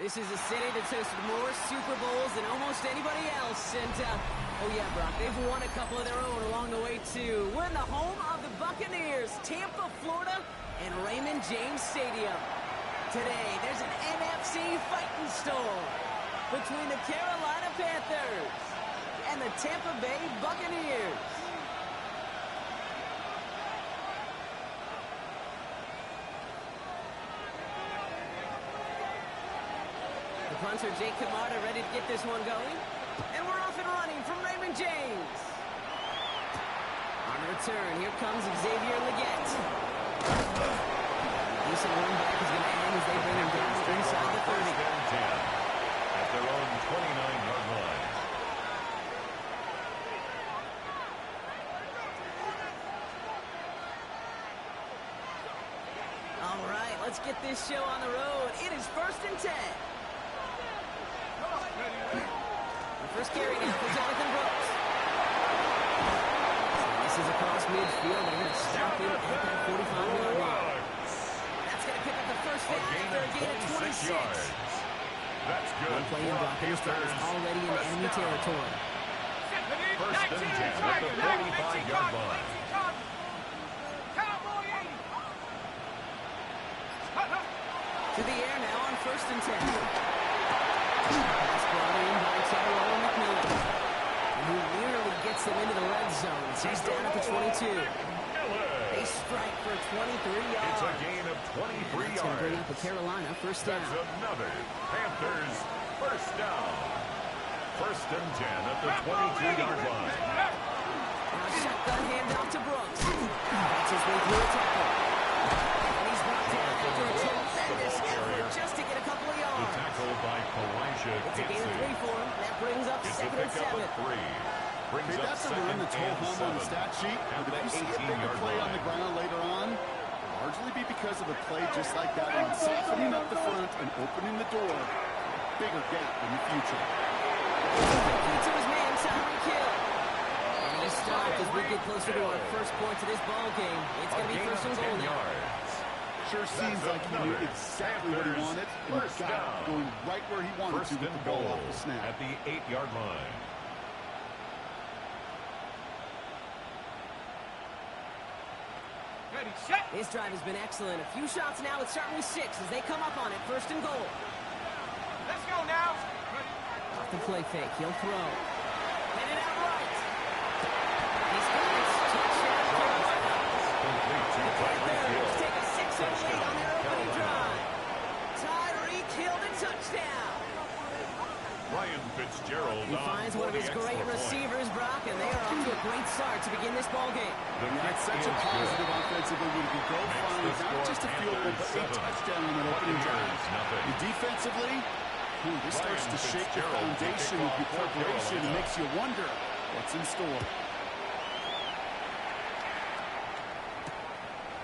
This is a city that's hosted more Super Bowls than almost anybody else. And, oh yeah, Brock, they've won a couple of their own along the way, too. We're in the home of the Buccaneers, Tampa, Florida, and Raymond James Stadium. Today, there's an NFC fighting storm between the Carolina Panthers and the Tampa Bay Buccaneers. The punter, Jake Camarda, ready to get this one going. And we're off and running from Raymond James. On the return, here comes Xavier Legette. Decent run back is going to end as they bring him down inside the 30. At their own 29-yard line. All right, let's get this show on the road. It is 1st and 10. The first carry now for Jonathan Brooks. So this is across midfield. They're going to stop him at that 45-yard line. That's going to pick up the first down after a gain of 26. Yards. That's good. One play in Broncos is already in enemy territory. First and 10 at the 45-yard line. To the air now on 1st and 10. Pass brought in by Tyrone McMillan. And he nearly gets them into the red zone. He's down at the 22. They strike for 23 yards. It's a gain of 23 That's yards. going to bring up the Carolina first down. That's another Panthers first down. 1st and 10 at the 22-yard line. Now shotgun handoff to Brooks. That's his way through a tackle. And he's brought down after a tremendous effort just to get a couple of The yards. tackle by Kalijah It's a gain of 3 for him. That brings up It's a 2nd and pickup 7. of 3. Brings Okay, up that's a 2nd run that's and home on the 7 stat sheet. at But the if you see a bigger 18-yard play on the line. ground later on, largely be because of a play just like that one, softening up the front and opening the door. Bigger gap in the future. To his man, Tyreek Hill. And he stopped as we get closer to our first points of this ball game. It's going to be 1st and goal now. Sure seems like he knew exactly what he wanted, and he got it, going right where he wanted First to with and the ball goal off the snap. at the 8-yard line. This drive has been excellent. A few shots now. It's starting with 6 as they come up on it. 1st and goal. Let's go now. Off the play fake. He'll throw. Headed out right. He's got it. Touchdown, Carolina. Complete to Tyreek Hill. Panthers take a 6-0 lead on their opening drive. Tyreek Hill to touchdown. Ryan Fitzgerald He on finds for one of the his extra great point. receivers, Brock, and they are off to a great start to begin this ball game. The That's kick such a is positive good. offensively when you can go Makes find the not score just a field goal, but a Panthers 7. touchdown in that opening drive. Buccaneers, nothing. And defensively, this starts to Ryan shake the Fitzgerald to foundation kick of off your for preparation and Carolina. makes you wonder what's in store.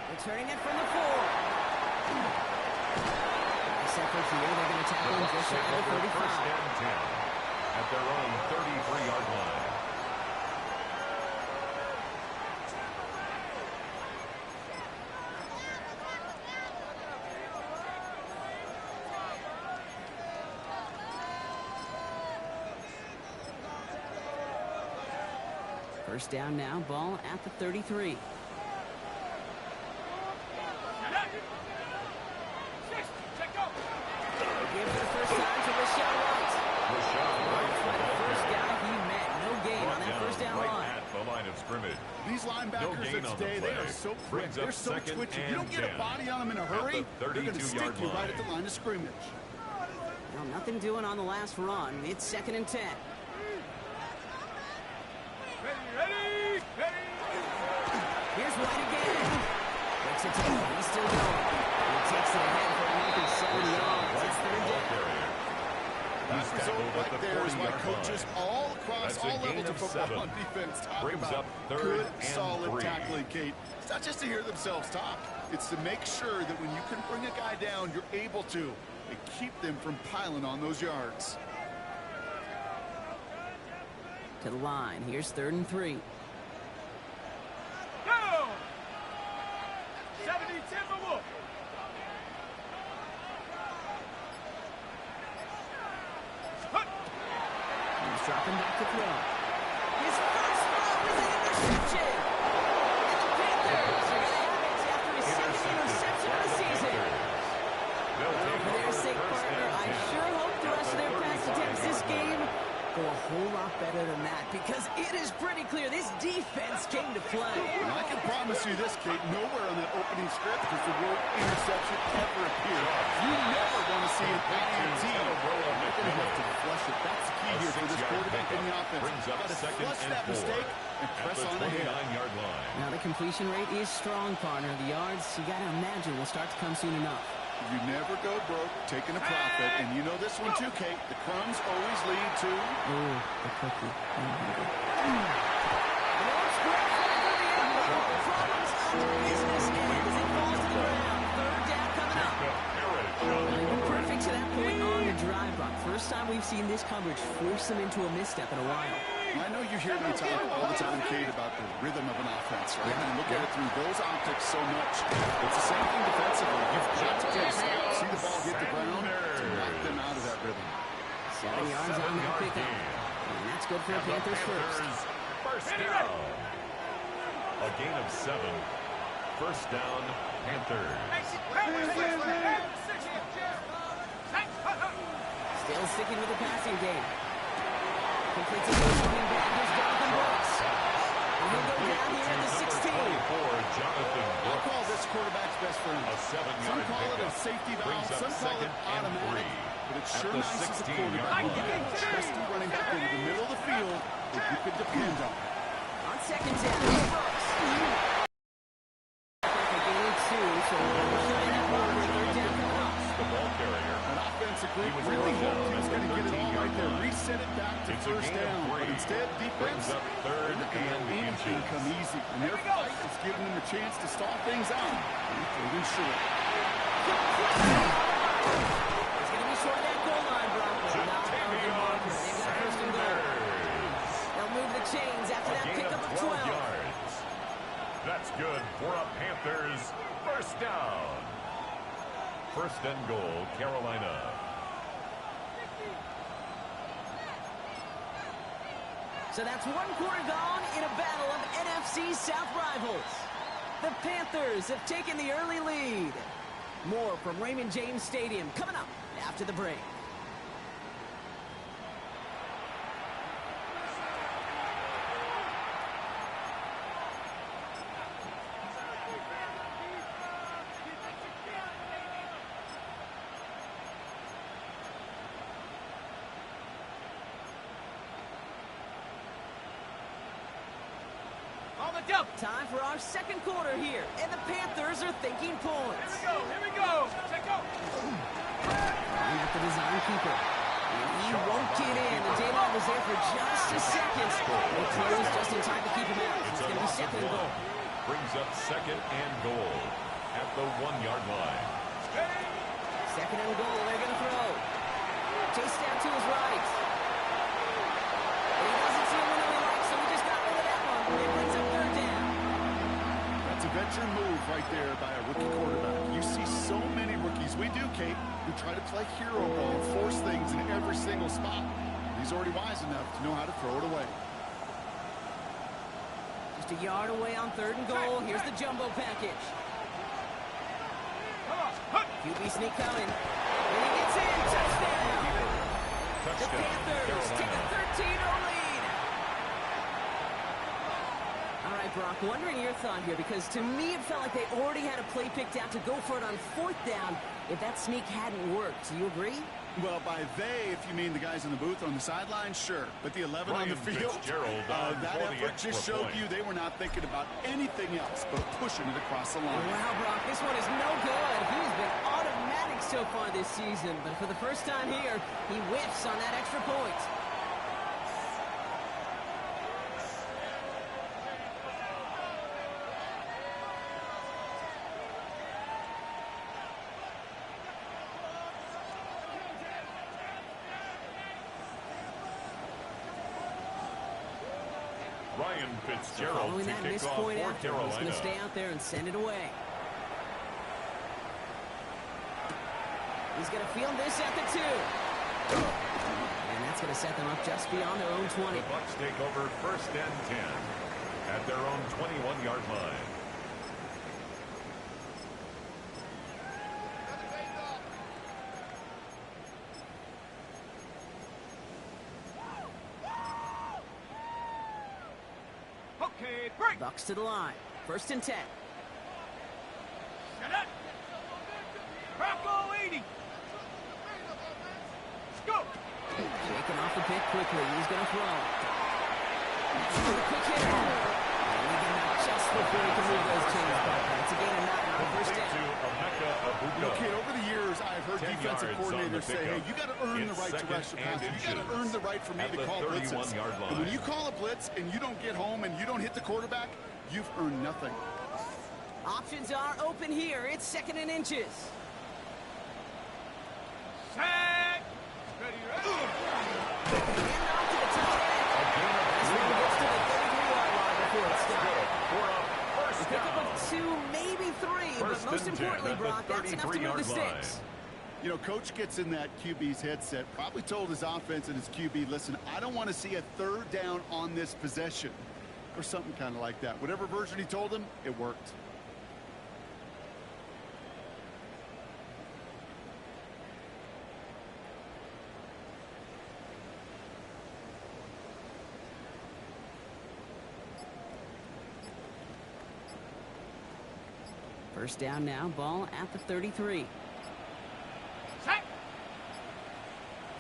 Returning it from the 4. Nice effort here. They're going to tackle him just shy of the 35. First and 10 at their own 33-yard line. First down now. Ball at the 33. Give for the first time to Rashawn White. First guy he met. No gain on that first down right line. at the line of scrimmage. These linebackers gain of on the today, they play. are so quick. Brings up They're so 2nd twitchy. You and don't get a 10 body on them in a at hurry, the they're going to stick 32-yard you right line. at the line of scrimmage. Well, nothing doing on the last run. It's 2nd and 10. Ready. Here's White again. Breaks it down. He's still going. He takes it ahead for a healthy 7 yards. It's 3rd down. That result right there is why coaches all across That's a all gain levels of of football 7. on defense talk Brings about up 3rd good, and solid 3. tackling, Kate. It's not just to hear themselves talk. It's to make sure that when you can bring a guy down, you're able to, and keep them from piling on those yards. To the line. Here's 3rd and 3. Go. 70 Timberwolf. dropping back to throw. His first throw is an interception. And the Panthers are going to have it after his second interception of the season. Well, for their sake, partner, I sure hope the rest of their pass attempts this game go a whole lot better than that, because it is pretty clear this defense came to play. And I can promise you this, Kate, nowhere on that opening script does the word interception ever appear. You never want to see an INT. You're going to have to flush it. That's the key here for this quarterback in the offense. Brings up second flush and that 4 mistake and press at on the ahead. 29-yard line. Now the completion rate is strong, partner. The yards, you got to imagine, will start to come soon enough. You never go broke taking a profit, and you know this one too, Kate. The crumbs always lead to... Ooh, the cookie. Problems on the business end as it falls to the ground. Third down coming up. They were perfect to that point on the drive, Brock. First time we've seen this coverage force them into a misstep in a while. I know you hear me talk all the time, Kate, about the rhythm of an offense, right? And look at it through those optics so much. It's the same thing defensively. You've got to get a stop, see the ball hit the ground to knock them out of that rhythm. 7 yards on that pickup. And that's good for the Panthers first. First down. A gain of 7. First down, Panthers. Still sticking with the passing game. Completes it to the running back. Here's Jonathan Brooks. And he'll go down here at the 16. Jonathan I'll Brooks. call this quarterback's best friend. A 7-yard Some call it a pickup. safety valve, Brings up some call it second and automatic. 3 But it's at sure the nice as a 16-yard quarterback. You line. get a trusty running back into the middle of the field that you can depend on. On second down, Brooks. Perfect gain of 2, so we're showing that ball for third down coming up. The ball carrier. An offensive group He was really brought hoped down he was at going to the get it all right there. 13-yard line. Reset it back to It's a first gain of down. 3. But instead, defense, Brings up third they're looking and for anything inches. come easy. And their fight is giving them a chance to stall things out. They're short. It's going to be short of that goal line, Brock. But not on the marker. They've got first and goal. They'll move the chains after A that gain pickup of of 12 12. yards. That's good for a Panthers first down. First and goal, Carolina. So that's one quarter gone in a battle of NFC South rivals. The Panthers have taken the early lead. More from Raymond James Stadium coming up after the break. Time for our second quarter here, and the Panthers are thinking points. Here we go. Take go. Line with the design keeper. And he won't get in. The J-Ball was there for just a second. They closed just in time to keep him out. It's going to be second and goal. Brings up second and goal at the 1-yard line. Second and goal. They're going to throw. Chase down to his right. But he doesn't see a window he likes, so he just got rid of that one. It brings up third down. That's a veteran move right there by a rookie quarterback. You see so many rookies, we do, Kate, who try to play hero ball and force things in every single spot. He's already wise enough to know how to throw it away. Just a yard away on third and goal. Here's the jumbo package. QB sneak coming. And he gets in. Touchdown. The Panthers take a 13-0 lead. All right, Brock, wondering your thought here, because to me it felt like they already had a play picked out to go for it on fourth down if that sneak hadn't worked. Do you agree? Well, by they, if you mean the guys in the booth on the sideline, sure. But the 11 on the Ryan field, Fitzgerald that for the effort just extra showed point. you they were not thinking about anything else but pushing it across the line. Wow, Brock, this one is no good. He's been automatic so far this season, but for the first time here, he whiffs on that extra point. Ryan Fitzgerald Following to that kick missed off point for after, he's Carolina. going to stay out there and send it away. He's going to field this at the 2. And That's going to set them up just beyond their own 20. The Bucs take over 1st and 10 at their own 21-yard line. Okay, break. Bucs to the line. 1st and 10. Shut up. Bronco 80. Let's go. Shaking off the pick quickly. He's going to throw. With a quick hit. And he getting out just before he can move those chains back. It's a gain of 9 on the first Complete down. to Emeka Egbuka. Okay, over the years, I've heard 10 defensive yards on the coordinators say, hey, pickup. you got to earn the It's right to second rush the and passer. You got to inches earn the right for me at to the call blitzes. 31-yard line. And when you call a blitz and you don't get home and you don't hit the quarterback, you've earned nothing. Options are open here. It's 2nd and inches. Set. Ready, ready. And off to the tight end. This one gets to the 33-yard line before it's stopped. For a first Pick up down. of 2, maybe 3, but First most and 10 importantly, at the Brock, that's enough to move the 33-yard line. sticks. You know, Coach gets in that QB's headset, probably told his offense and his QB, listen, I don't want to see a 3rd down on this possession. Or something kind of like that. Whatever version he told him, it worked. First down now, ball at the 33. Set.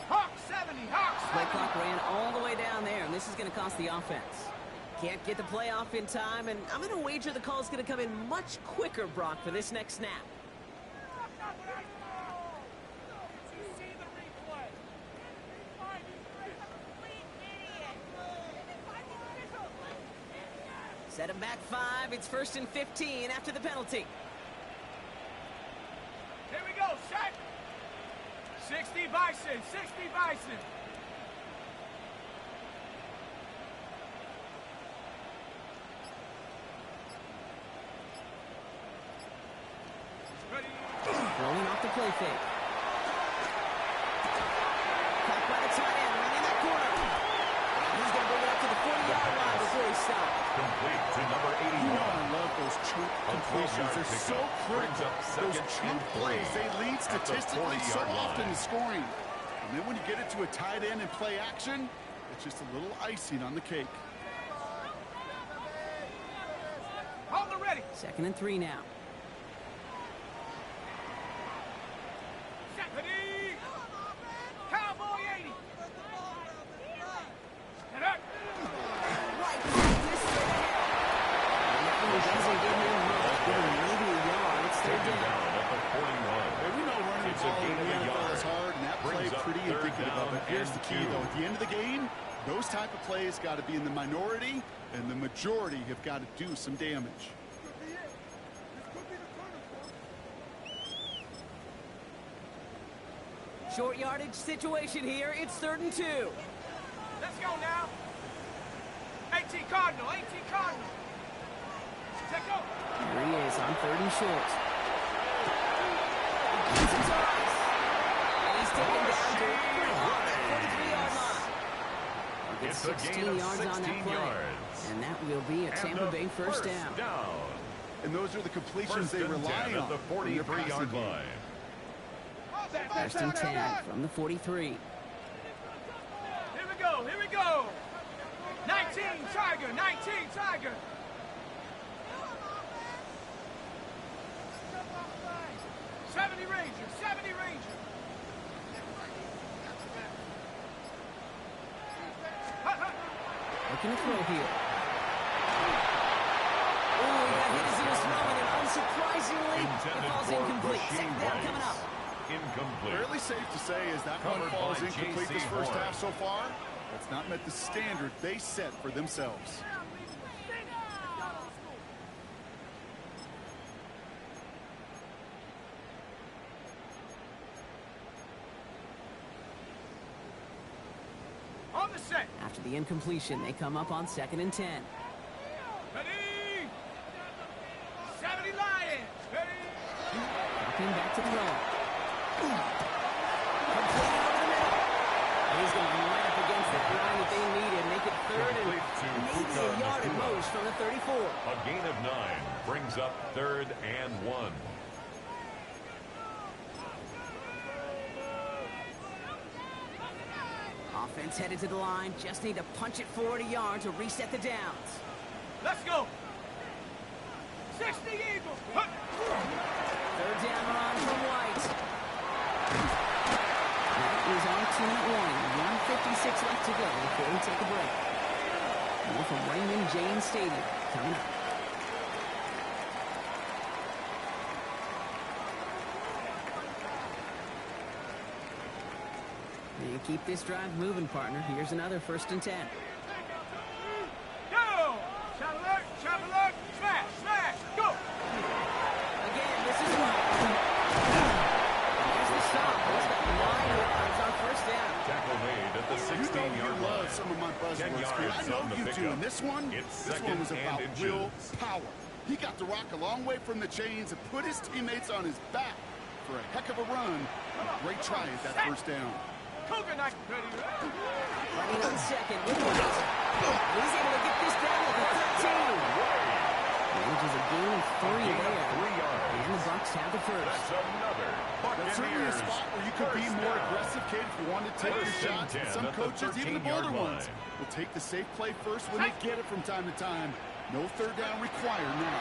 Hawk 70. Hawk Play 70. clock ran all the way down there, and this is going to cost the offense. Can't get the play off in time, and I'm going to wager the call is going to come in much quicker, Brock, for this next snap. Did you see the replay? Set him back 5. It's 1st and 15 after the penalty. Here we go. Set. 60 Bison. 60 Bison. Ready. Rolling off the play fake. Caught by the tight end, right in that corner. He's going to bring it up to the 40-yard line before he stops. Complete to number You know, 81. I love those chunk completions. They're so critical. Those chunk plays, they lead statistically so often to scoring. And then when you get it to a tight end and play action, it's just a little icing on the cake. Hold the ready. 2nd and 3 now. Set. Ready. Cowboy 80. Set up. Right, this straight ahead. And that one doesn't give him much, give him maybe a yard. It's 3rd Taken down. down at the 41. Hey, we know running the It's a ball gain in of the a NFL yard. is hard, and that play Brings up pretty 3rd indicative of down it. Here's and the key, 2. though. At the end of the game, those type of plays got to be in the minority, and the majority have got to do some damage. Short yardage situation here. It's 3rd and 2. Let's go now. 18 Cardinal. 18 Cardinal. Take go. Here he is on 3rd and short. Gets his eyes. And he's taken down to the 43-yard line. He'll get It's a 16 gain of yards on that 16 play. yards. And that will be a And Tampa a Bay first down. And those are the completions First they and rely 10 on. at the from their 43-yard passing game. line. 1st and 10 from the 43. Here we go. Here we go. 19 Tiger. 19 Tiger. 70 Ranger. 70 Ranger. Looking to throw here. Oh, he got hit as he was throwing, and unsurprisingly, it Intended falls for incomplete. Rasheed 2nd down coming Rice. up. Incomplete. Fairly safe to say as that one Covered falls by incomplete J.C. this first Horn. half so far. It's not met the standard they set for themselves. On the set. After the incompletion, they come up on 2nd and 10. Ready. 70 Lions. Ready. Dropping back to throw. Completed over the middle. And he's going to line up push from the 34. A gain of 9 brings up 3rd and 1. Offense headed to the line. Just need to punch it forward a yard to reset the downs. Let's go. 60 Eagles. Huh. 3rd down run from White. That is our 2-minute warning. 1:56 left to go before we take a break. More from Raymond James Stadium coming up. You keep this drive moving, partner. Here's another 1st and 10. Go! Shot alert, smash, smash, go! Again, this is one. There's the stop. He's got 9 yards on 1st down. Tackle made at the 16-yard love line. some of my 10 buzzwords. yards I know on the you do. pickup. And this one It's was 2nd about and will inches. power. He got the rock a long way from the chains and put his teammates on his back for a heck of a run. And a great try at that 1st down. Cougar Knight ready. Running on 2nd with White. He's able to get this down to the 13. Manages a gain of 3 there. 3 yards. And the Bucs have the 1st. That's another That's certainly a Buccaneers spot where you could be first more down. aggressive, Kate, if you want to take your 1st and shots. 10 And some at the coaches, even the 13-yard bolder ones, line. will take the safe play first when they get it from time to time. No 3rd down required now.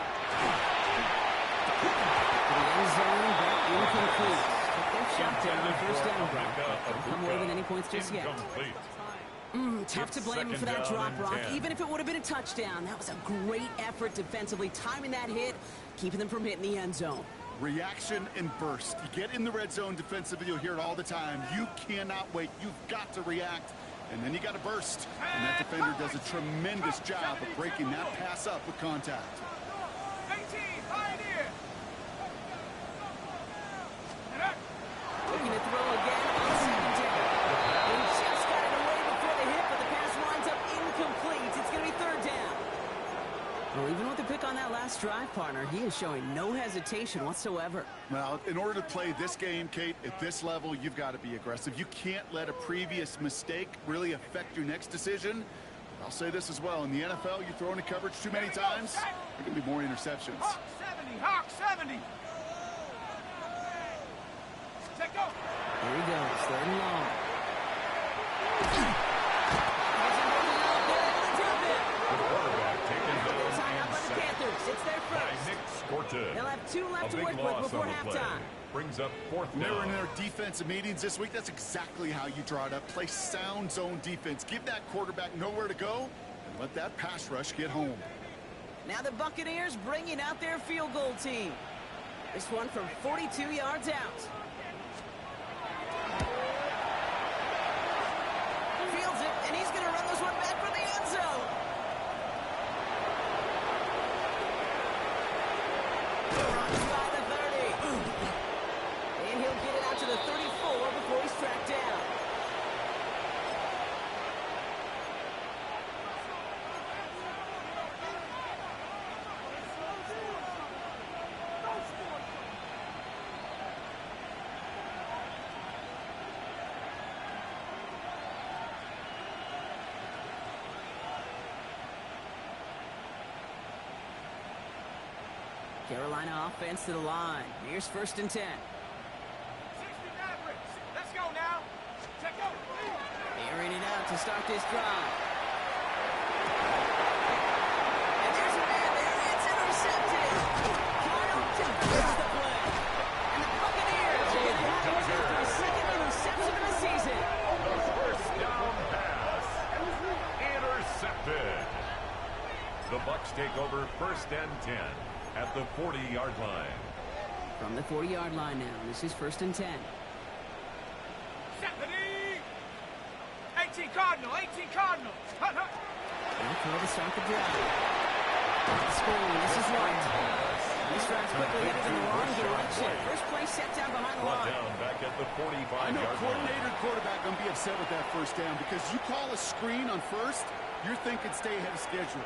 To the end zone, but incomplete. Took their shot down on 1st down, Brock. Couldn't come away with any points just yet. Incomplete. Tough to It's blame him for that 2nd drop, down and Brock. 10. Even if it would have been a touchdown, that was a great effort defensively, timing that hit, keeping them from hitting the end zone. Reaction and burst. You get in the red zone defensively, you'll hear it all the time. You cannot wait. You've got to react, and then you got to burst. And that defender does a tremendous job of breaking that pass up with contact. 18, Pioneer. Looking to throw again on 2nd down. They just got it away before the hit, but the pass winds up incomplete. It's going to be 3rd down. Well, even with the pick on that last drive, partner, he is showing no hesitation whatsoever. Well, in order to play this game, Kate, at this level, you've got to be aggressive. You can't let a previous mistake really affect your next decision. I'll say this as well. In the NFL, you throw into coverage too many times, there are going to be more interceptions. Hawk 70, Hawk 70. Take go. Here he goes, 3rd and long. The quarterback taken down Tied up and by the sacked Panthers. It's their by 1st. Nick Scorton. They'll have 2 left A to big work with loss before on the play. halftime. Brings up 4th When they were in down. their defensive meetings this week, that's exactly how you draw it up. Play sound zone defense. Give that quarterback nowhere to go, and let that pass rush get home. Now the Buccaneers bringing out their field goal team. This one from 42 yards out. Fields it, and he's going to run this one back for the end zone. Runs by the 30. And he'll get it out to the 34 before he's tracked down. Carolina offense to the line. Here's 1st and 10. 60 Mavericks. Let's go now. Check go. Airing it out to start this drive. And there's a man there. It's intercepted. Kyle defends the play. And the Buccaneers are going to have their 2nd interception of the season. The 1st down pass. Intercepted. The Bucs take over 1st and 10 at the 40-yard line. From the 40-yard line now. This is 1st and 10. 70. 18 Cardinal, 18 Cardinal. Hut, hut. And throw to start the drive. Screen. This is White. He strides quickly headed in the wrong direction. First play set down behind the Brought line. down back at the I know 45-yard line. coordinator and quarterback going to be upset with that 1st down because you call a screen on 1st, you're thinking stay ahead of schedule.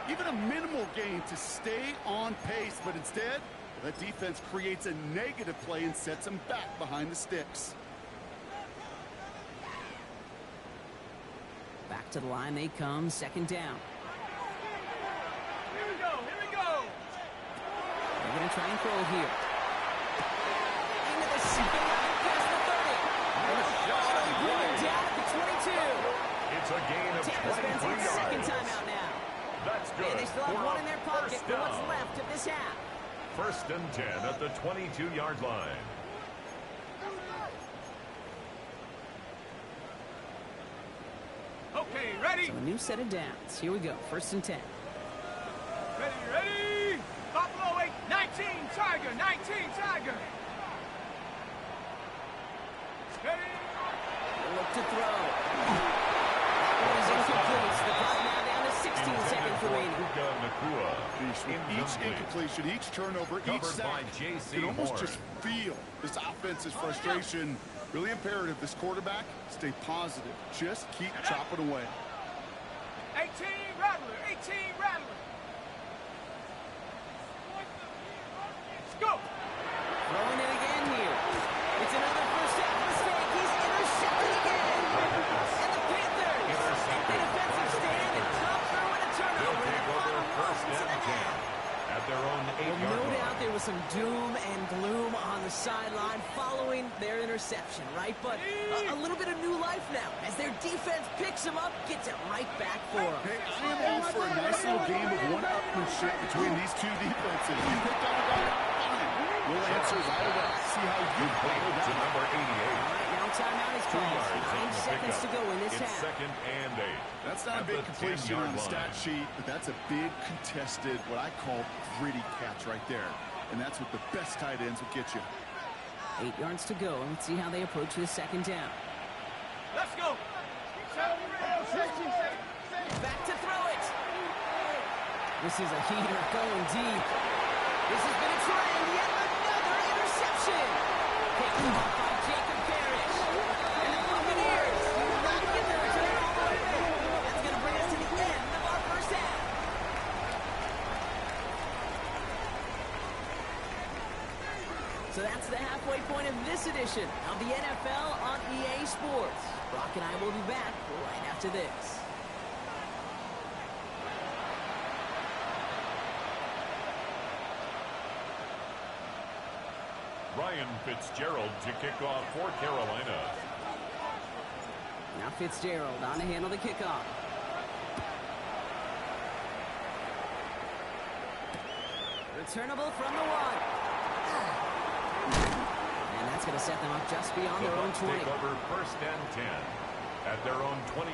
Even a minimal gain to stay on pace, but instead, that defense creates a negative play and sets them back behind the sticks. Back to the line they come, 2nd down. try and throw here. Into the spin past the 30. Bring him down at the 22. It's a gain of Tampa spends 23 its second yards. timeout now. That's good. And they still have For one a in their pocket first for what's down. left of this half. First and 10 at the 22-yard line. Okay, ready? So a new set of downs. Here we go. First and 10. Ready, ready? Buffalo 8, 19, Tiger, 19, Tiger. Ready? Look to throw. That one is incomplete. So the clock now down to 16 seconds remaining. Puka Nacua. Each incompletion, each turnover, each Covered by sack, J.C. you can almost Horn. just feel this offense's frustration. Really imperative, this quarterback, stay positive. Just keep chopping away. 18, Rattler, 18, Rattler. Let's go. Throwing it again here. It's another first half mistake. He's intercepted again. And the Panthers take the defensive stand and come through with a They'll turnover. take over Final first moments of and the 10 half. at their own Well, 8-yard no line. doubt there was some doom and gloom on the sideline following their interception, right? But a little bit of new life now as their defense picks them up, gets it right back for them. Hey, I am all for a nice little game of one-upmanship between these two defenses. You picked on about it, fine. We'll answer right away. See how you play Complete that. to number 88. All right, now timeout is 2 called. yards on 9 the seconds to pickup. go in this It's half. second and 8. That's not a At big the completion 10-yard on the stat line. sheet, but that's a big contested, what I call gritty catch right there. And that's what the best tight ends will get you. 8 yards to go. Let's see how they approach this second down. Let's go. Back to throw it. This is a heater going deep. This has been a trend. Yet another interception. Picked off by Jacob Parrish. And the Buccaneers do not get the return all the way back. That's going to bring us to the end of our first half. So that's the halfway point of this edition of the NFL on EA Sports. Brock and I will be back right after this. Ryan Fitzgerald to kick off for Carolina. Now Fitzgerald on to handle the kickoff. Returnable from the 1. And that's going to set them up just beyond The their own Bucs 20. take over first and 10 at their own 20.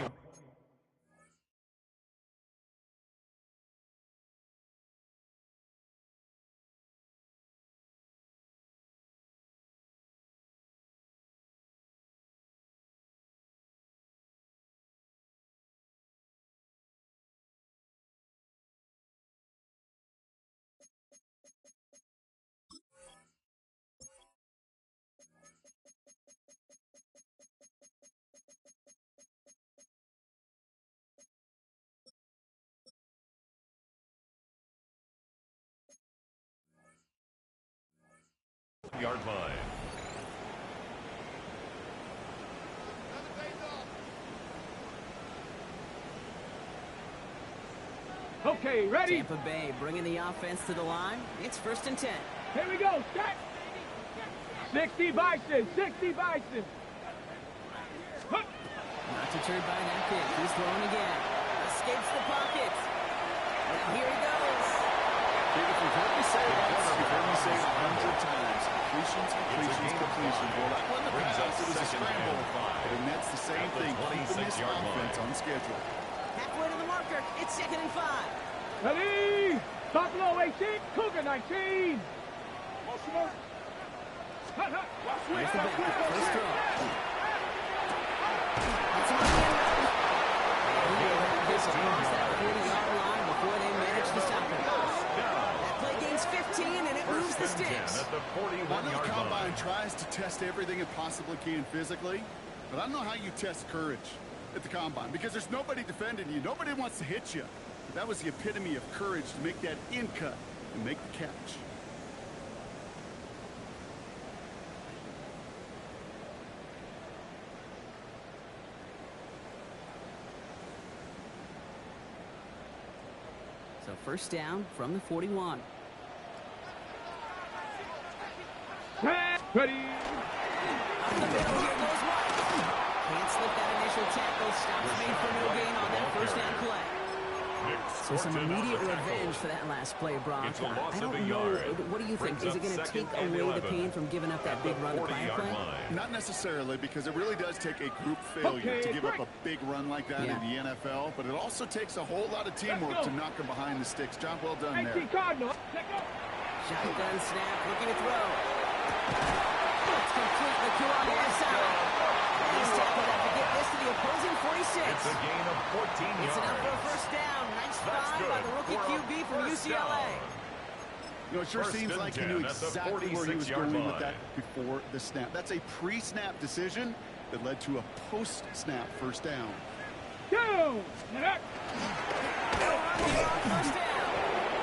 Yard line. Okay, ready? Tampa Bay bringing the offense to the line. It's first and 10. Here we go. Set. 60 Bison. 60 Bison. Huh. Not deterred by that kick. He's throwing again. Escapes the pocket. Now here he goes. If you've heard me say it once, you've heard me say it 100 times. Completions, completions, completions. Well, that wasn't a Brings pass, up it was a second scramble. and 5. And that's the same At the thing, keeping this 26-yard offense line. on schedule. Halfway to the marker. It's second and 5. Ready? Buffalo 18, Cougar 19. Here's the back. First throw. That's on the end run. And he will have this across that 40-yard line before they manage to stop him. That play gains 15, and it moves the First and 10 sticks. at the I know the 41-yard Combine line. tries to test everything it possibly can physically, but I don't know how you test courage at the Combine because there's nobody defending you. Nobody wants to hit you. But that was the epitome of courage to make that in cut and make the catch. So first down from the 41. Ready. Up the middle, here goes White. Can't slip that initial tackle. Stops made for no gain on that first down play. So some immediate revenge for that last play, Brock. I don't know. What do you think? Is it going to take away the pain from giving up that big run the prior play? Not necessarily, because it really does take a group failure to give up a big run like that in the NFL, but it also takes a whole lot of teamwork to knock them behind the sticks. Job well done there. Shotgun snap, looking to throw. It's complete. The coup on the inside. He's tackled up to get this to the opposing 46. It's a gain of 14 yards. It's enough for a first down. Nice find by the rookie QB from UCLA. You know, it sure seems like he knew exactly where he was going with that before the snap. That's a pre-snap decision that led to a post-snap first down. Go! First down.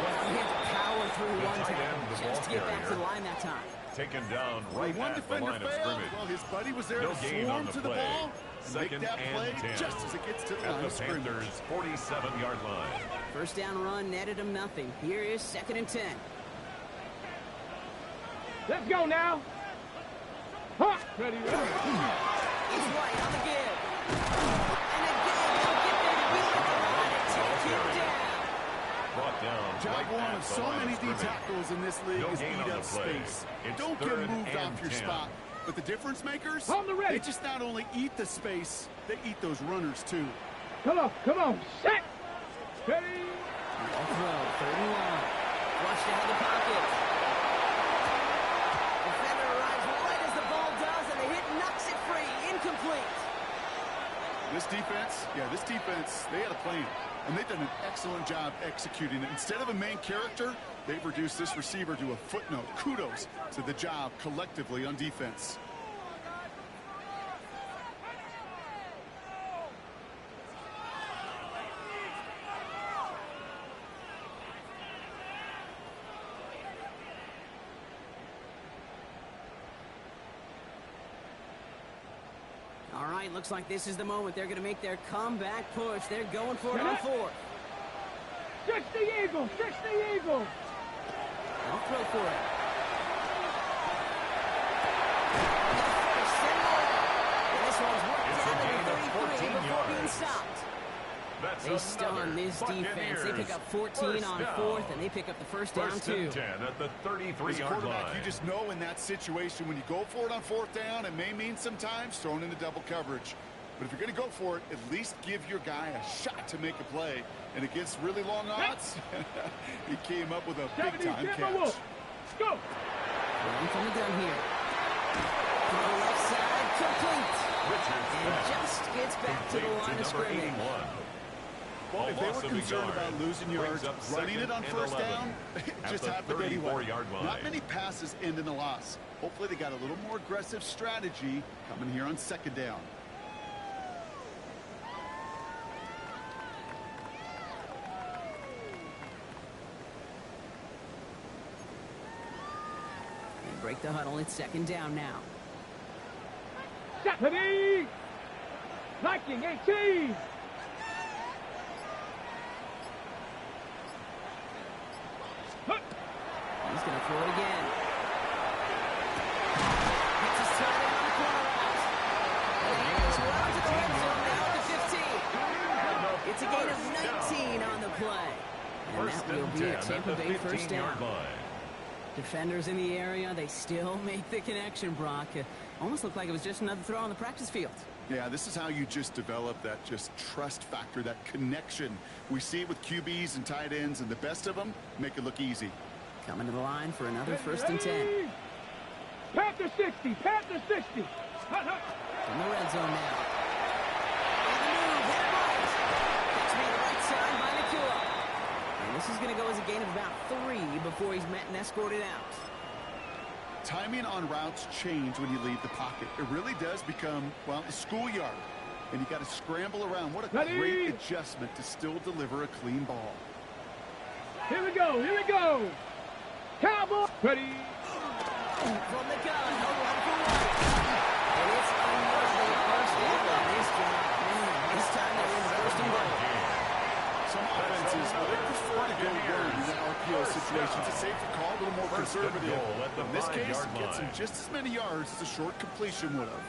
Well, he had to power through one tackle just to get back to the line that time. Taken down right one at the defender line of failed. scrimmage. Well, his buddy was there No to gain on swarm the to the play. ball and make Second that play and 10. just as it gets to the At line the of scrimmage. Panthers' 47-yard line. First down run netted him nothing. Here is 2nd and 10. Let's go now. Huh. Ready. He's White on the give. And again, he'll get there to beat the line and take him down. Brought down Job right one at of the so line many of D scrimmage. tackles in this league No is gain eat on up the play. space. It's Don't get 3rd moved and off your 10. spot. But the difference makers, On the ready. they just not only eat the space, they eat those runners too. Come on. Set. Ready. Ball throw, 3rd and long. Flushed out of the pocket. Defender arrives right as the ball does, and the hit knocks it free. Incomplete. This defense, they had a plan. And they've done an excellent job executing it. Instead of a main character, they've reduced this receiver to a footnote. Kudos to the job collectively on defense. All right, looks like this is the moment. They're going to make their comeback push. They're going for it on 4th. Stretch the eagle. They'll throw for it. This one's worked down to the 33 before being stopped. They stun this defense. They pick up 14 on 4th, and they pick up the first down, too. 10 at the As a 33-yard quarterback, line. you just know in that situation when you go for it on 4th down, it may mean sometimes throwing into double coverage. But if you're going to go for it, at least give your guy a shot to make a play. And against really long odds, he came up with a big-time catch. Go. Running from the gun here. To the left side, complete. And just gets back to the line of scrimmage. Well, if they were concerned about losing yards, running it on first down, it just happened anyway. Not many passes end in a loss. Hopefully they got a little more aggressive strategy coming here on 2nd down. They break the huddle. It's 2nd down now. Ready. Viking 18. He's going to throw it again. Gets his target on the corner out. And goes well to the red zone now at the 15. It's a gain of 19 on the play. And that will be a Tampa Bay first down. Defenders in the area, they still make the connection, Brock. Almost looked like it was just another throw on the practice field. Yeah, this is how you just develop that just trust factor, that connection. We see it with QBs and tight ends, and the best of them make it look easy. Coming to the line for another 1st and 10. Panther 60. From the red zone now. And the move, hit right. That's made right side by Nakua. And this is going to go as a gain of about 3 before he's met and escorted out. Timing on routes change when you leave the pocket. It really does become, well, a schoolyard. And you got to scramble around. What a great adjustment to still deliver a clean ball. Here we go. Cowboy. Ready. From the gun, no run for White. And it's another first down on this drive. This time they're in 1st and goal. Some offenses, well, they prefer to go run in that RPO situation. It's a safer call, a little more conservative. In this case, it gets him just as many yards as a short completion would have.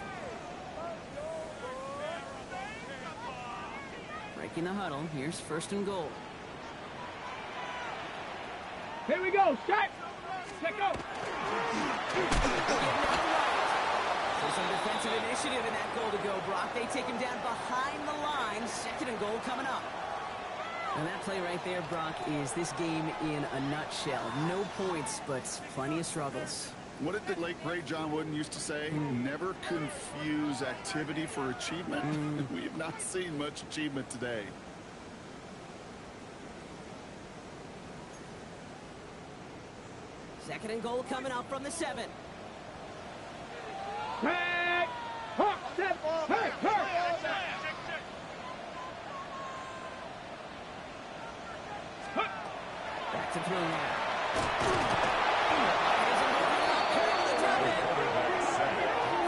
Breaking the huddle. Here's first and goal. Here we go. Set. Check out. So some defensive initiative in that goal to go, Brock. They take him down behind the line. Second and goal coming up. And that play right there, Brock, is this game in a nutshell. No points, but plenty of struggles. What did the late great John Wooden used to say? Never confuse activity for achievement. We have not seen much achievement today. Second and goal coming up from the 7. Back. Hawk, step. Hey, Back to throw now.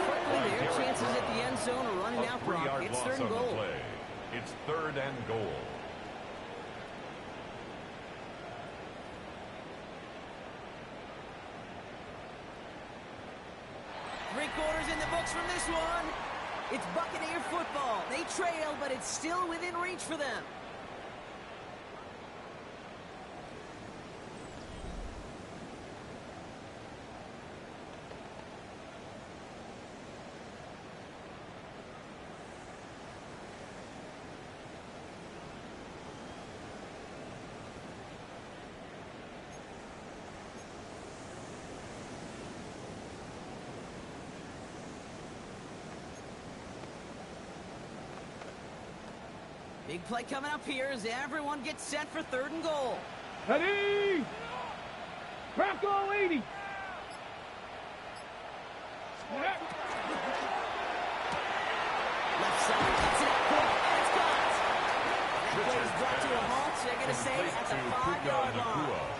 Quickly there, chances at the end zone are running out, Brock. It's third and goal. It's third and goal. Three-quarters in the books from this one. It's Buccaneer football. They trail, but it's still within reach for them. Big play coming up here as everyone gets set for third and goal. Ready. Bronco 80. Left side gets it up quick, and it's caught. That play is brought to a halt, so they're going to say at the 5-yard line.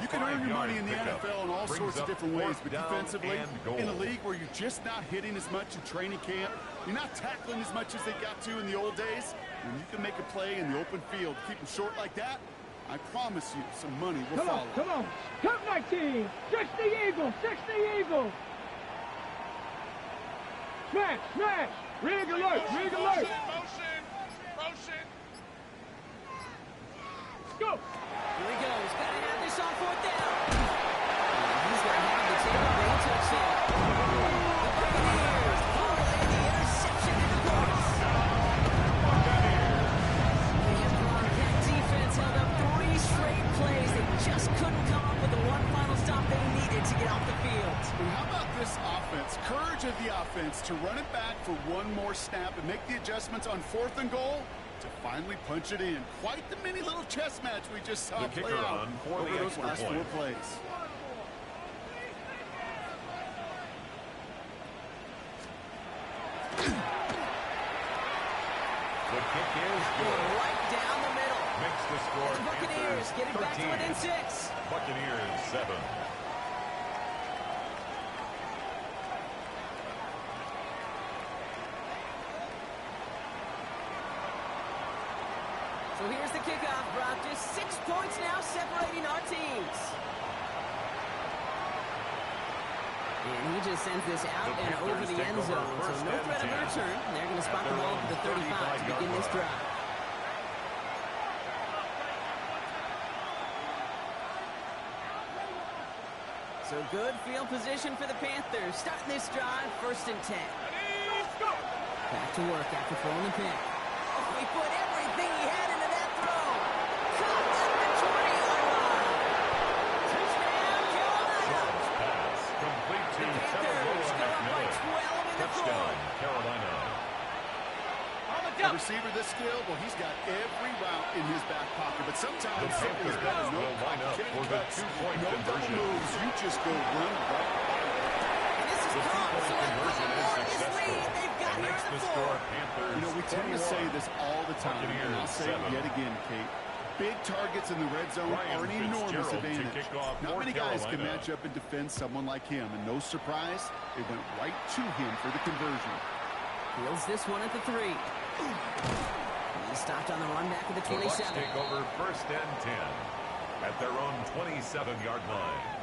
You can earn your money in the NFL in all sorts of different ways, but defensively, in a league where you're just not hitting as much in training camp, you're not tackling as much as they got to in the old days, when you can make a play in the open field, keep them short like that, I promise you some money will follow. Come on. Come 19. 60 Eagles. 60 Eagles. Smash. Rig alert. Motion. Go. Here he goes. Got to have this on fourth down. He's going to have the takeaway touchdown. The Buccaneers pull in the interception in the course. That defense held up 3 straight plays. They just couldn't come up with the one final stop they needed to get off the field. And how about this offense? Courage of the offense to run it back for one more snap and make the adjustments on fourth and goal to finally punch it in. Quite the mini little chess match we just saw play out over those last 4 plays. The kick is good. Right down the middle. Makes the score. The Buccaneers get it back to within 6. Buccaneers 7. So here's the kickoff, Brock. Just 6 points now separating our teams. And he just sends this out and over the end zone. So no threat of a return. They're going to spot the ball to the 35 to begin this drive. So good field position for the Panthers. Starting this drive, 1st and 10. Back to work after throwing the pick. Oh, he put everything he had into that throw. Caught at the 20-yard line. Touchdown, Carolina. Pass complete to The Panthers go up by 12 in the Touchdown, fourth. Carolina. A receiver this skilled, well, he's got every route in his back pocket, but sometimes The something is Panthers better. No will line up complicated for the cuts, 2-point no double conversion. moves. You just go run right. And this is The caught. 2-point So that's conversion the is largest successful. lead they've got And here makes in the the score fourth. Panthers You know, we tend to 21. say this all the time, and I'll say it Buccaneers, yet again, Kate. Big targets in the red zone Ryan are an enormous Fitzgerald to advantage. kick off Not for many guys can Carolina. match up and defend someone like him, and no surprise, they went right to him for the conversion. Fields this one at the 3. He stopped on the run back at the The Bucs 27. take over 1st and 10 at their own 27-yard line.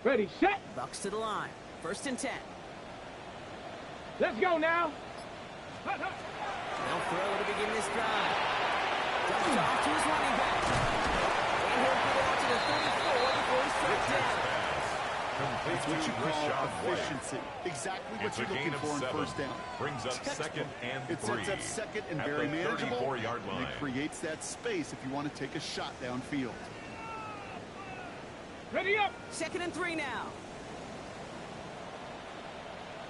Ready, set. Bucks to the line. 1st and 10. Let's go now. They'll throw to begin this drive. Dumps off to his running back. And he'll get out to the 34 before he's struck down. That's what you call efficiency. Exactly what you're looking for in 1st down. Brings up 2nd and 3. It sets up 2nd and at very the manageable. 34-yard line. And it creates that space if you want to take a shot downfield. Ready up. 2nd and 3 now.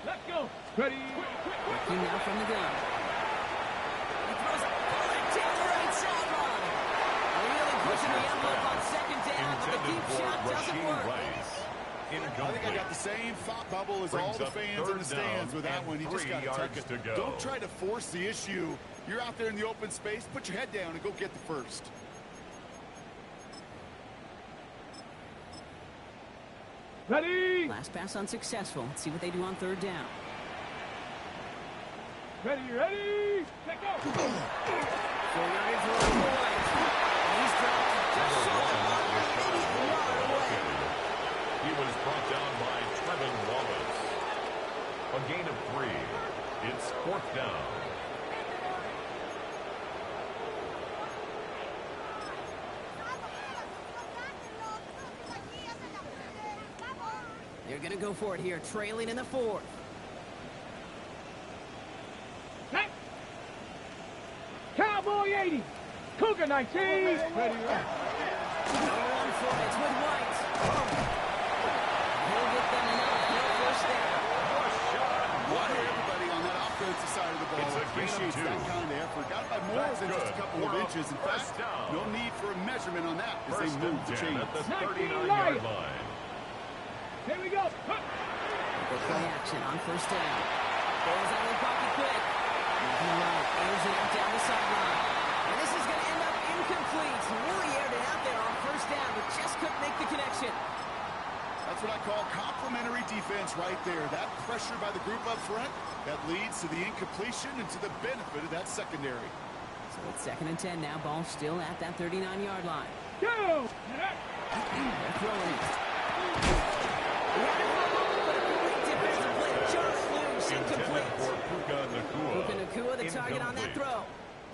Let's go. Ready. Working now from the gun. He throws a bullet down the right sideline. Really pushing the envelope on 2nd down, but the deep shot doesn't work. I think I got the same thought bubble as all the fans in the stands with that one. You just got to tuck it. Don't try to force the issue. You're out there in the open space. Put your head down and go get the first. Ready. Last pass unsuccessful. Let's see what they do on 3rd down. Ready, ready. Let's go. 4 yards along the way. He's dropped just short of one, maybe a yard away. He was brought down by Trevin Wallace. A gain of 3. It's 4th down. They're going to go for it here, trailing in the 4th. Hey. Cowboy 80. Cougar 19. Ready, ready. Going for it. It's with White. He'll get them enough. No 1st down. Why everybody on that offensive side of the ball appreciates that kind of effort. Got by more than just a couple of inches. In fact, no need for a measurement on that as they move the chain. At the 39-yard line. Here we go. Play action on 1st down. Goes out of the pocket quick. Nothing right. Airs it out down the sideline. And this is going to end up incomplete. Really aired it out there on 1st down, but just couldn't make the connection. That's what I call complementary defense right there. That pressure by the group up front, that leads to the incompletion and to the benefit of that secondary. So it's 2nd and 10 now. Ball still at that 39-yard line. Go. They're throwing it. He had it wrong, but a great defensive play. Just loose, incomplete. For Puka Nacua. Puka Nacua, the target on that throw.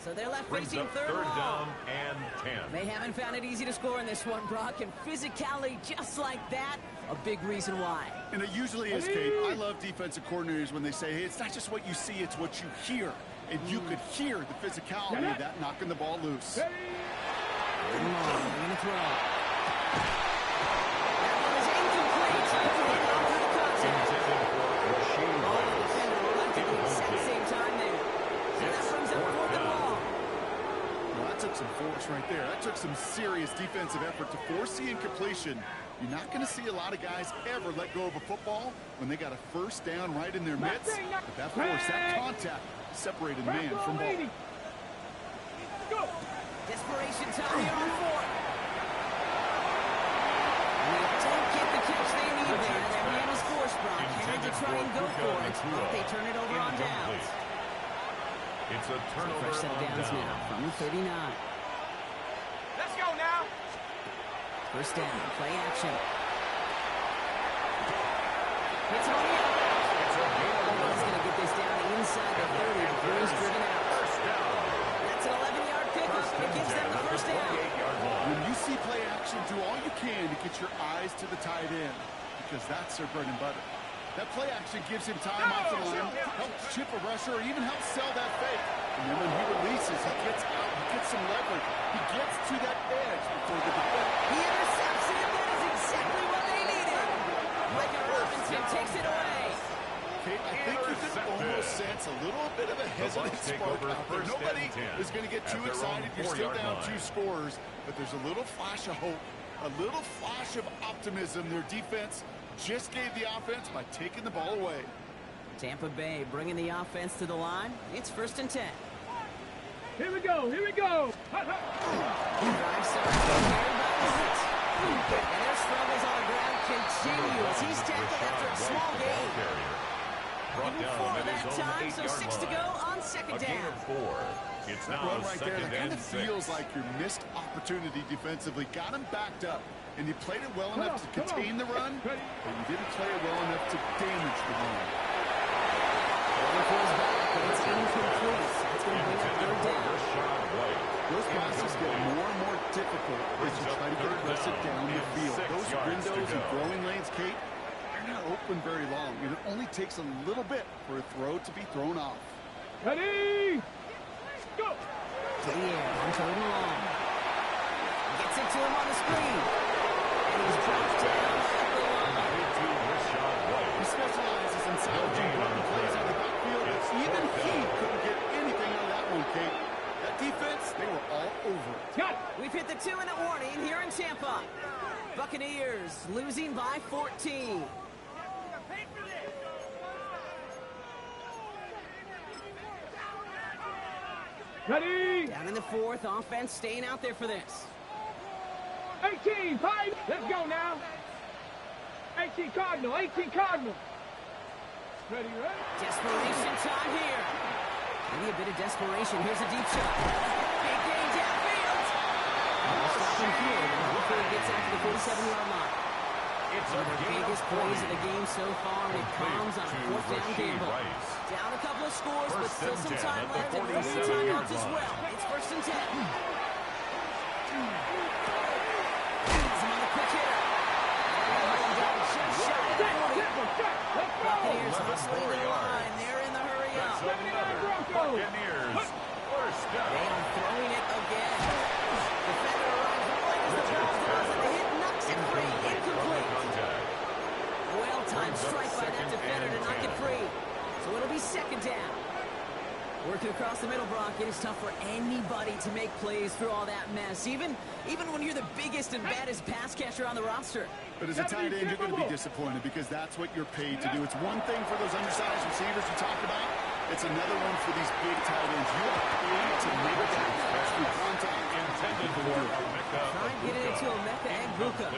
So they're left Brings facing up 3rd down long. and 10. They haven't found it easy to score in this one, Brock, and physicality just like that, a big reason why. And it usually is, Kate. I love defensive coordinators when they say, hey, it's not just what you see, it's what you hear. And you could hear the physicality of that knocking the ball loose. They're going to throw. That one is incomplete. Hit off to the contact. Oh, the defender left at the exact same time there. So that brings up 4th and long. Well, that took some force right there. That took some serious defensive effort to force the incompletion. You're not going to see a lot of guys ever let go of a football when they got a 1st down right in their midst. But that force, that contact, separated man from ball. Go. Desperation time here on 4th. And they don't get the catch they need there. Their man is forced, Brock. Had to try and go for it, but they turn it over on downs. It's a turnover First set of on downs down. now from the 39. Let's go now. 1st down, play action. It's on the out. It's a gain of He's going to get this down inside the 30 before he's driven out. 1st down. That's an 11-yard pickup, and it gives them the 1st down. 28-yard line. When you see play action, do all you can to get your eyes to the tight end because that's their bread and butter. That play action gives him time off the line, helps chip a rusher, or even helps sell that fake. And then when he releases, he gets out, he gets some leverage. He gets to that edge before the defender. He intercepts it. That is exactly what they needed. Micah Robinson takes it away. Kate, I think you can almost sense a little bit of a hesitant Bucs take spark over out there. 1st Nobody and 10 is going to get at too their own excited. You're still 4-yard down line. 2 scores, but there's a little flash of hope A little flash of optimism. Their defense just gave the offense by taking the ball away. Tampa Bay bringing the offense to the line. It's 1st and 10. Here we go, here we go. Drive starts carried by Woods. And their struggles on the ground continue as he's tackled after a small gain. Brought Even down 4 at that his own time, so 8-yard 6 to line. go on 2nd A gain down. of 4. It's That now run right there, 2nd that kind and of 6. feels like your missed opportunity defensively. Got him backed up, and you played it well enough to contain the run, but you didn't play it well enough to damage the run. Ball goes back, but it's incomplete. It's going to be a 3rd down. Rashad White. Those passes get more and more difficult as you try to get aggressive down the field. Those windows and throwing lanes, Kate, they're not open very long, and it only takes a little bit for a throw to be thrown off. Ready? Go! To the air, on third and long. Gets it to him on the screen. And he's dropped down at the line. To Rashad White. He specializes in salvaging broken plays out of the backfield. Even he couldn't get anything out of that one, Kate. That defense, they were all over it. Got it! We've hit the 2-minute warning here in Tampa. Buccaneers losing by 14. Ready? Down in the 4th, offense staying out there for this. 18, fight! Let's go now. 18 Cardinal, 18 Cardinal. Ready, ready? Desperation time here. Maybe a bit of desperation. Here's a deep shot. Big gain downfield. Stopping field. And Hooker gets out to the 47-yard line. It's One a of the gain biggest of plays 40. of the game so far, and it comes on a 4th down Rashee gamble. Rice. Down a couple of scores, but First still and some 10 time at the left and 47 early timeouts as line. well. It's 1st and 10. Has him on the quick hitter. And down just shy of the 40. Let's go! Buccaneers 11 hustling more the yards. line. They're in the hurry up. That's another Buccaneers. First They down. are throwing it again. Defender arrives right as the ball does, and the hit knocks it free. Incomplete. Contact. Well-timed strike by that defender to knock it free. So it'll be 2nd down. Working across the middle, Brock, it is tough for anybody to make plays through all that mess, even when you're the biggest and baddest pass catcher on the roster. But as a tight end, you're going to be disappointed because that's what you're paid to do. It's one thing for those undersized receivers you talked about. It's another one for these big tight ends. You are paid to make catches through contact. Intended for Emeka. Trying to get it into Emeka and Buka.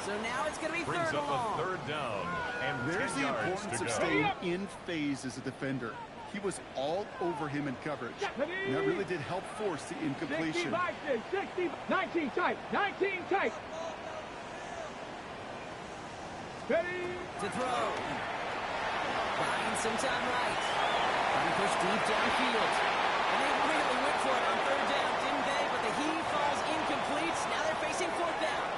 So now it's going to be Brings 3rd and up a long. 3rd down and There's 10 the yards importance to of go. staying in phase as a defender. He was all over him in coverage. And that really did help force the 60 incompletion. boxes, 60, 19 tight, 19 tight. Ready? To throw. Buying some time right. Trying to push deep downfield. And they really went for it on 3rd down, didn't they? But the heave falls incomplete. Now they're facing 4th down.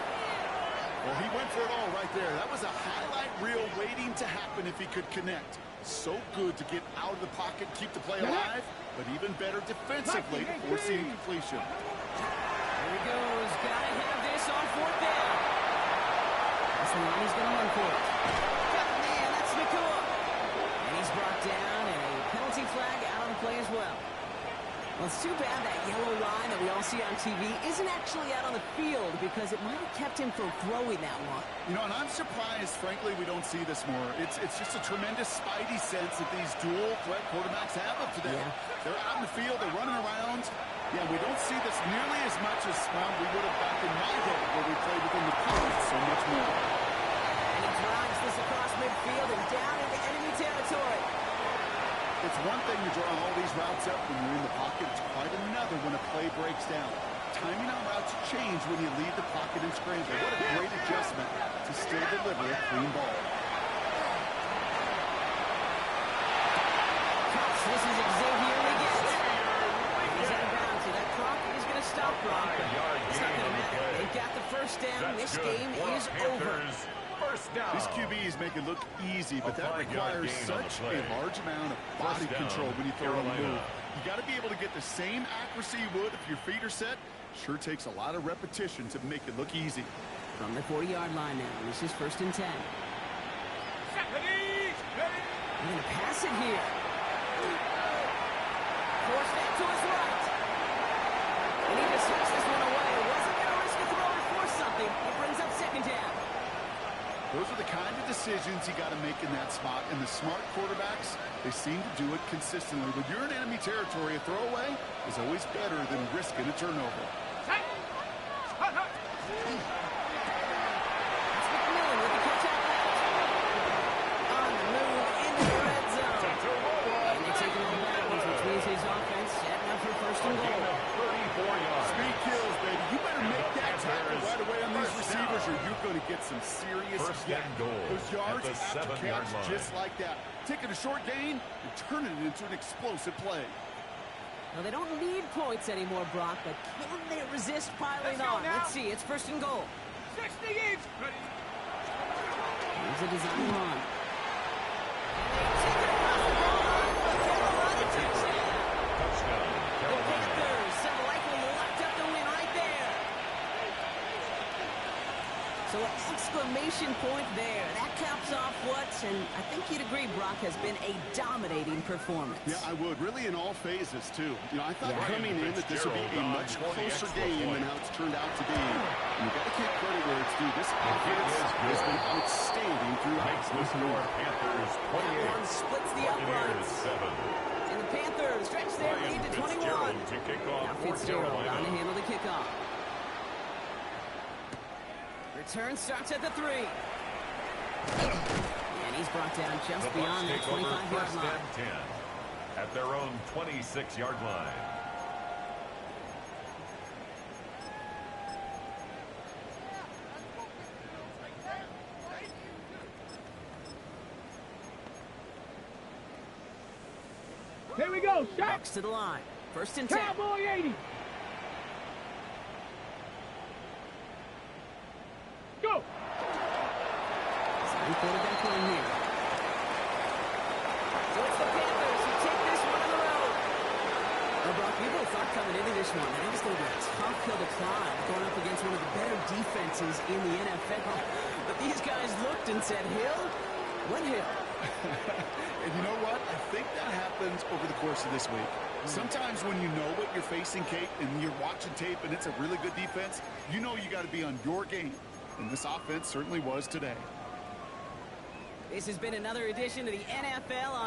Well, he went for it all right there. That was a highlight reel waiting to happen if he could connect. So good to get out of the pocket, keep the play alive, but even better defensively to force the incompletion. There he goes. Gotta have this on 4th down. That's the one he's going to run for it. Got the man. That's Nakua. And he's brought down, and a penalty flag out on the play as well. Well, it's too bad that yellow line that we all see on TV isn't actually out on the field because it might have kept him from throwing that one. You know, and I'm surprised, frankly, we don't see this more. It's just a tremendous spidey sense that these dual threat quarterbacks have of today. Yeah. They're out in the field, they're running around. Yeah, we don't see this nearly as much as we would have back in my day where we played within the pocket so much more. And he drives this across midfield and down into enemy territory. It's one thing to draw all these routes up when you're in the pocket. It's quite another when a play breaks down. Timing on routes change when you leave the pocket and scramble. What a great adjustment to still deliver a clean ball. Cops, this is Xavier Leggett. He's out of bounds, so that clock is going to stop Brock. But it's not going to matter. They've got the 1st down. This game is over. First down. These QBs make it look easy, but that requires such a large amount of body control when you throw on the move. You got to be able to get the same accuracy you would if your feet are set. Sure takes a lot of repetition to make it look easy. From the 40-yard line now, this is 1st and 10. Ready? Ready? He's going to pass it here. Forced that to his right. And he just switched this one away. Wasn't going to risk a throw or force something. He brings decisions you got to make in that spot. And the smart quarterbacks, they seem to do it consistently. When you're in enemy territory, a throwaway is always better than risking a turnover. Hey. Hut, hut. It's McMillan with the catch out left. On the move into the red zone. And they take him on backwards, which means his offense setting up for first and goal. 34 yards. Speed kills, baby. You better make that tackle right away on these receivers or you're going to get some serious First and goal Those yards at the after 7-yard catch, line. just like that. Taking a short gain and turning it into an explosive play. Now, they don't need points anymore, Brock, but can they resist piling Let's go on? now. Let's see. It's first and goal. 60 each. Ready. Here's a design run. And they take it across the goal line for a Carolina touchdown. Touchdown, The Carolina. Panthers have likely locked up the win right there. So an exclamation point there. That caps off what, and I think you'd agree, Brock, has been a dominating performance. Yeah, I would. Really in all phases, too. You know, I thought Yeah. coming in that this would be a much closer game than how it's turned out to be. And you got to give credit where it's due. This offense has been outstanding throughout. Makes the score Panthers One 28. splits the Buccaneers uprights. 7. And the Panthers stretch their lead to 21. Fitzgerald to kick off Now for Fitzgerald on to Carolina. handle the kickoff. Return starts at the 3. And he's brought down The just Bucs beyond that take over 25-yard first line. and 10 at their own 26-yard line. Here we go. Shot. Bucs to the line. First and 10. Cowboy 80. Go. Second quarterback run here. So it's the Panthers who take this one on the road. Well, Brock, we both thought coming into this one that it was going to be a tough hill to climb going up against one of the better defenses in the NFL. But these guys looked and said, Hill? What hill? And you know what? I think that happens over the course of this week. Sometimes when you know what you're facing, Kate, and you're watching tape and it's a really good defense, you know you got to be on your game. And this offense certainly was today. This has been another edition of the NFL on